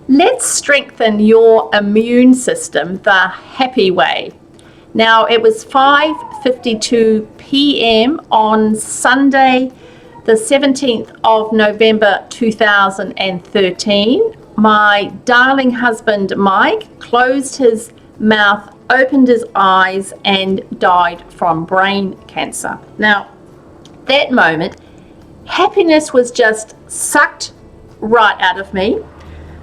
Let's strengthen your immune system the happy way. Now, it was 5:52 p.m. on Sunday, the 17th of November 2013. My darling husband, Mike, closed his mouth, opened his eyes, and died from brain cancer. Now, that moment, happiness was just sucked right out of me.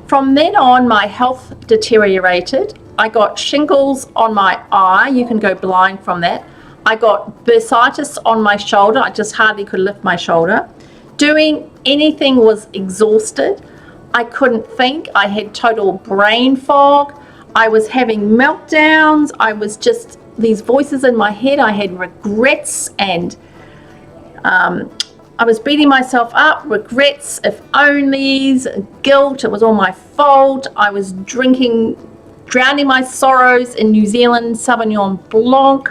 From then on, my health deteriorated. I got shingles on my eye. You can go blind from that. I got bursitis on my shoulder. I just hardly could lift my shoulder. Doing anything was exhausted. I couldn't think. I had total brain fog. I was having meltdowns. I was just these voices in my head. I had regrets, and I was beating myself up, regrets, if onlys, guilt, it was all my fault. I was drowning my sorrows in New Zealand Sauvignon Blanc.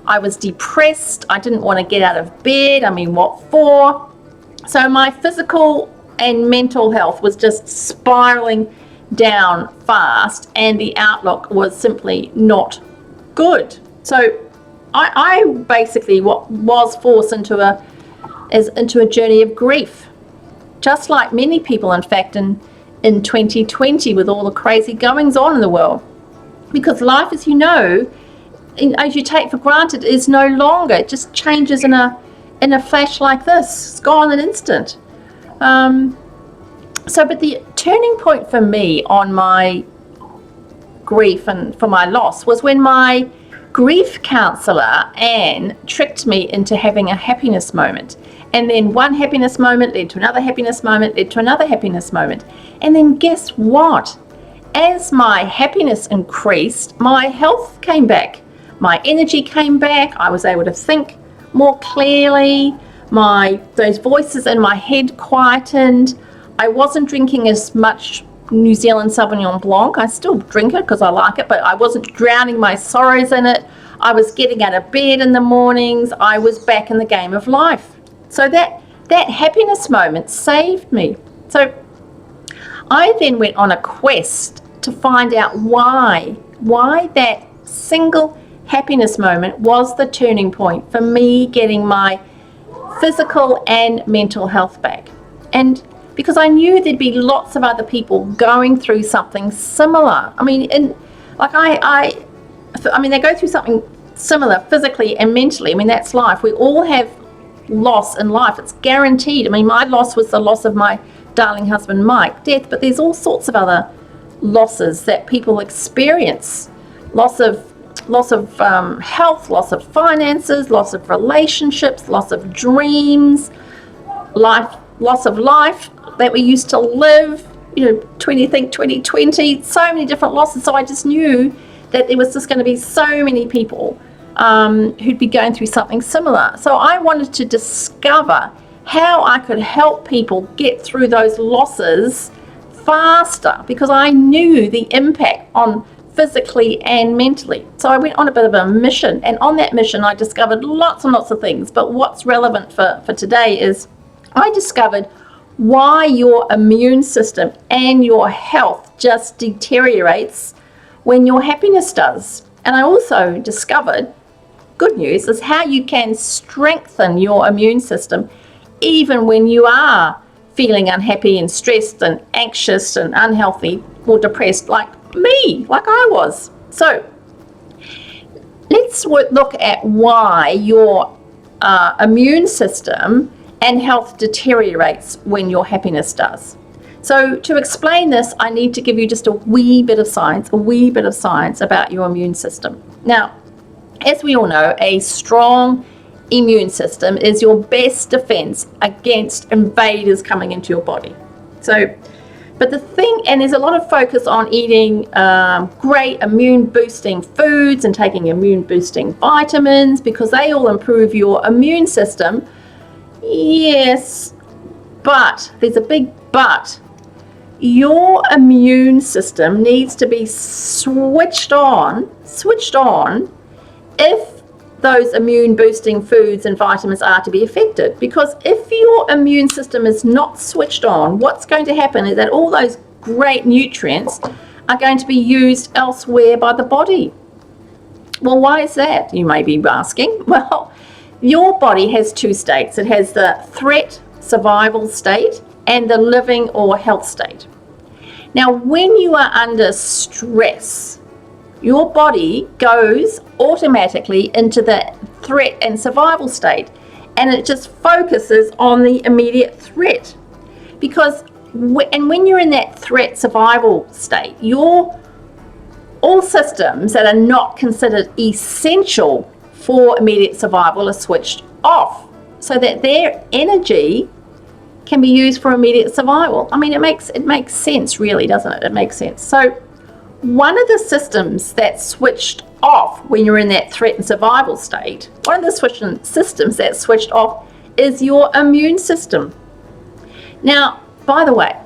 I was depressed. I didn't want to get out of bed. I mean, what for? So my physical and mental health was just spiraling down fast, and the outlook was simply not good. So I basically was forced into a journey of grief, just like many people, in fact, in 2020, with all the crazy goings on in the world. Because life, as you know, as you take for granted, is no longer. It just changes in a flash like this. It's gone in an instant. But the turning point for me on my grief and for my loss was when my grief counselor, Anne, tricked me into having a happiness moment. And then one happiness moment led to another happiness moment, led to another happiness moment. And then guess what? As my happiness increased, my health came back. My energy came back. I was able to think more clearly. Those voices in my head quietened. I wasn't drinking as much New Zealand Sauvignon Blanc. I still drink it because I like it, but I wasn't drowning my sorrows in it. I was getting out of bed in the mornings. I was back in the game of life. So that happiness moment saved me. So I then went on a quest to find out why that single happiness moment was the turning point for me getting my physical and mental health back. And because I knew there'd be lots of other people going through something similar. I mean, they go through something similar physically and mentally. I mean, that's life. We all have loss in life. It's guaranteed. I mean, my loss was the loss of my darling husband, Mike, death, but there's all sorts of other losses that people experience. Loss of health, loss of finances, loss of relationships, loss of dreams, loss of life that we used to live, 2020, so many different losses. So I just knew that there was just going to be so many people who'd be going through something similar. So I wanted to discover how I could help people get through those losses faster, because I knew the impact on physically and mentally. So I went on a bit of a mission, and on that mission I discovered lots and lots of things. But what's relevant for today is I discovered why your immune system and your health just deteriorates when your happiness does. And I also discovered, good news, is how you can strengthen your immune system even when you are feeling unhappy and stressed and anxious and unhealthy or depressed, like I was. So let's look at why your immune system and health deteriorates when your happiness does. So to explain this, I need to give you just a wee bit of science about your immune system. Now, as we all know, a strong immune system is your best defense against invaders coming into your body. But the thing, and there's a lot of focus on eating great immune boosting foods and taking immune boosting vitamins because they all improve your immune system. Yes, but there's a big but. Your immune system needs to be switched on if those immune boosting foods and vitamins are to be effective. Because if your immune system is not switched on, what's going to happen is that all those great nutrients are going to be used elsewhere by the body. Well, why is that, you may be asking? Well, your body has two states. It has the threat survival state and the living or health state. Now, when you are under stress, your body goes automatically into the threat and survival state, and it just focuses on the immediate threat. Because when you're in that threat survival state, all systems that are not considered essential for immediate survival are switched off, so that their energy can be used for immediate survival. I mean, it makes sense, really, doesn't it? It makes sense. So one of the systems that's switched off when you're in that threat and survival state, one of the systems that's switched off is your immune system. Now, by the way,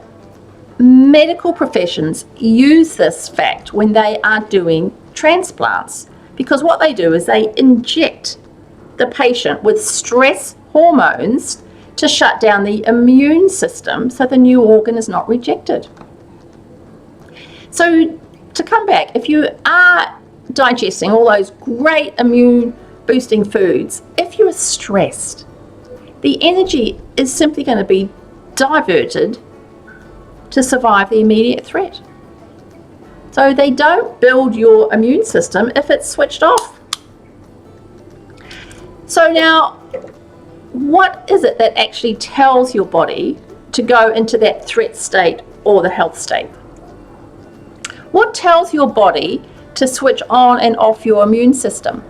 medical professions use this fact when they are doing transplants, because what they do is they inject the patient with stress hormones to shut down the immune system so the new organ is not rejected. So to come back, if you are digesting all those great immune boosting foods, if you're stressed, the energy is simply going to be diverted to survive the immediate threat. So they don't build your immune system if it's switched off. So now, what is it that actually tells your body to go into that threat state or the health state? What tells your body to switch on and off your immune system?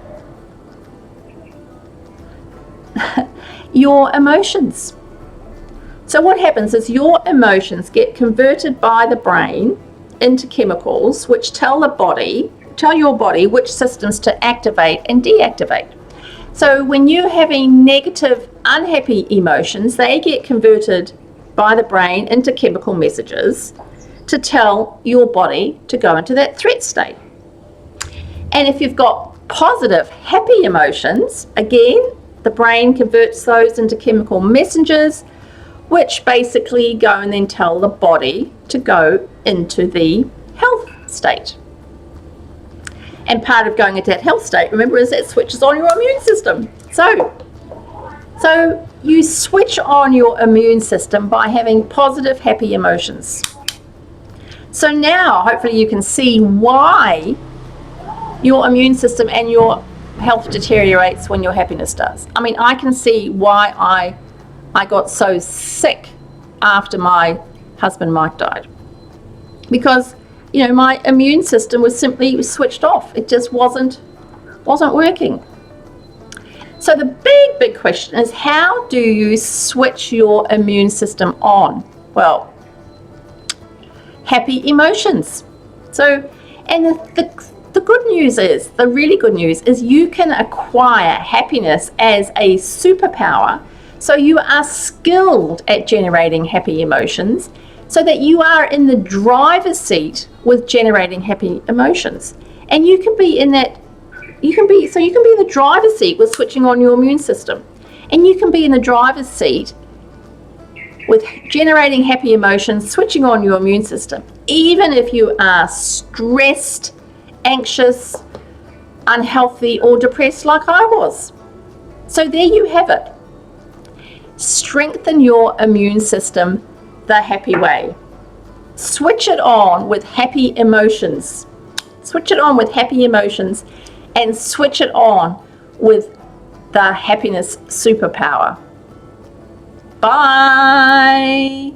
Your emotions. So what happens is your emotions get converted by the brain into chemicals which tell your body which systems to activate and deactivate. So when you're having negative, unhappy emotions, they get converted by the brain into chemical messages to tell your body to go into that threat state. And if you've got positive, happy emotions, again, the brain converts those into chemical messengers, which basically go and then tell the body to go into the health state. And part of going into that health state, remember, is that switches on your immune system. So you switch on your immune system by having positive, happy emotions. So now, hopefully you can see why your immune system and your health deteriorates when your happiness does. I mean, I can see why I got so sick after my husband Mike died. Because, you know, my immune system was simply switched off. It just wasn't working. So the big question is, how do you switch your immune system on? Well, happy emotions. So, and the good news is, the really good news is, you can acquire happiness as a superpower. So you are skilled at generating happy emotions, so that you are in the driver's seat with generating happy emotions. And you can be in that, you can be in the driver's seat with switching on your immune system. And you can be in the driver's seat with generating happy emotions, switching on your immune system, even if you are stressed, anxious, unhealthy, or depressed like I was. So there you have it. Strengthen your immune system the happy way. Switch it on with happy emotions. Switch it on with happy emotions, and switch it on with the happiness superpower. Bye.